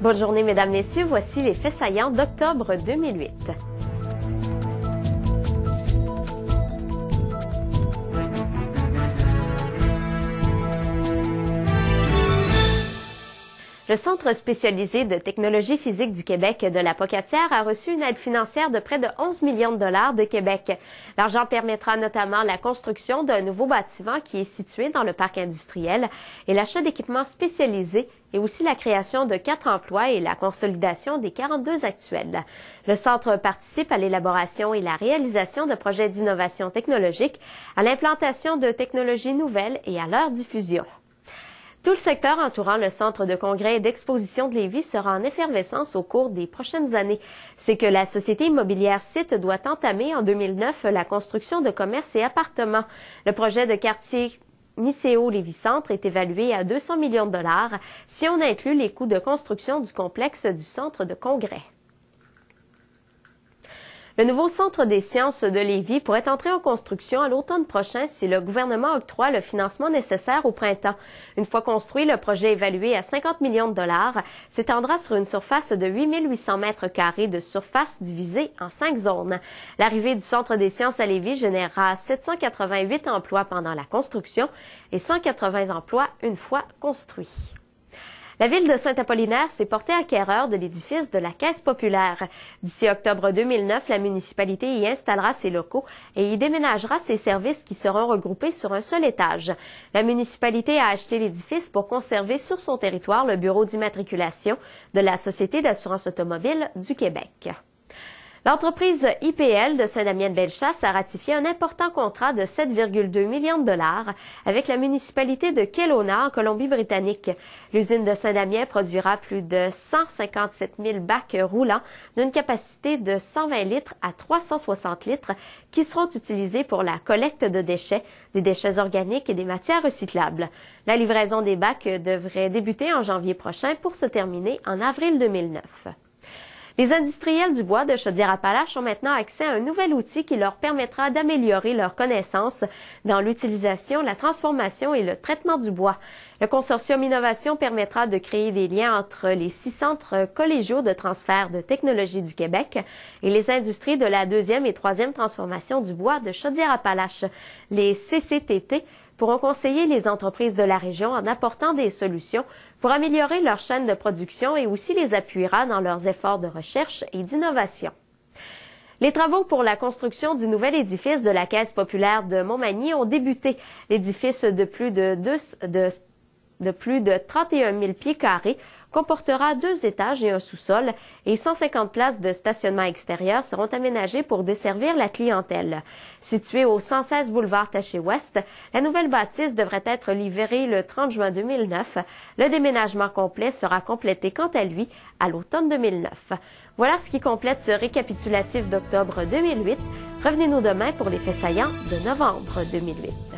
Bonne journée, mesdames, messieurs. Voici les faits saillants d'octobre 2008. Le Centre spécialisé de technologie physique du Québec de la Pocatière a reçu une aide financière de près de 11 millions de dollars de Québec. L'argent permettra notamment la construction d'un nouveau bâtiment qui est situé dans le parc industriel et l'achat d'équipements spécialisés et aussi la création de 4 emplois et la consolidation des 42 actuels. Le Centre participe à l'élaboration et la réalisation de projets d'innovation technologique, à l'implantation de technologies nouvelles et à leur diffusion. Tout le secteur entourant le centre de congrès et d'exposition de Lévis sera en effervescence au cours des prochaines années. C'est que la société immobilière Site doit entamer en 2009 la construction de commerces et appartements. Le projet de quartier Nicéo Lévis-Centre est évalué à 200 millions de dollars si on inclut les coûts de construction du complexe du centre de congrès. Le nouveau Centre des sciences de Lévis pourrait entrer en construction à l'automne prochain si le gouvernement octroie le financement nécessaire au printemps. Une fois construit, le projet évalué à 50 millions de dollars s'étendra sur une surface de 8 800 mètres carrés de surface divisée en 5 zones. L'arrivée du Centre des sciences à Lévis générera 788 emplois pendant la construction et 180 emplois une fois construit. La ville de Saint-Apollinaire s'est portée acquéreur de l'édifice de la Caisse populaire. D'ici octobre 2009, la municipalité y installera ses locaux et y déménagera ses services qui seront regroupés sur un seul étage. La municipalité a acheté l'édifice pour conserver sur son territoire le bureau d'immatriculation de la Société d'assurance automobile du Québec. L'entreprise IPL de Saint-Damien-de-Bellechasse a ratifié un important contrat de 7,2 millions de dollars avec la municipalité de Kelowna en Colombie-Britannique. L'usine de Saint-Damien produira plus de 157 000 bacs roulants d'une capacité de 120 litres à 360 litres qui seront utilisés pour la collecte de déchets, des déchets organiques et des matières recyclables. La livraison des bacs devrait débuter en janvier prochain pour se terminer en avril 2009. Les industriels du bois de Chaudière-Appalaches ont maintenant accès à un nouvel outil qui leur permettra d'améliorer leurs connaissances dans l'utilisation, la transformation et le traitement du bois. Le consortium Innovation permettra de créer des liens entre les 6 centres collégiaux de transfert de technologie du Québec et les industries de la 2e et 3e transformation du bois de Chaudière-Appalaches, les CCTT, pourront conseiller les entreprises de la région en apportant des solutions pour améliorer leur chaîne de production et aussi les appuiera dans leurs efforts de recherche et d'innovation. Les travaux pour la construction du nouvel édifice de la Caisse populaire de Montmagny ont débuté. L'édifice de plus de 31 000 pieds carrés comportera 2 étages et un sous-sol et 150 places de stationnement extérieur seront aménagées pour desservir la clientèle. Située au 116 boulevard Taché-Ouest, la nouvelle bâtisse devrait être livrée le 30 juin 2009. Le déménagement complet sera complété quant à lui à l'automne 2009. Voilà ce qui complète ce récapitulatif d'octobre 2008. Revenez-nous demain pour les faits saillants de novembre 2008.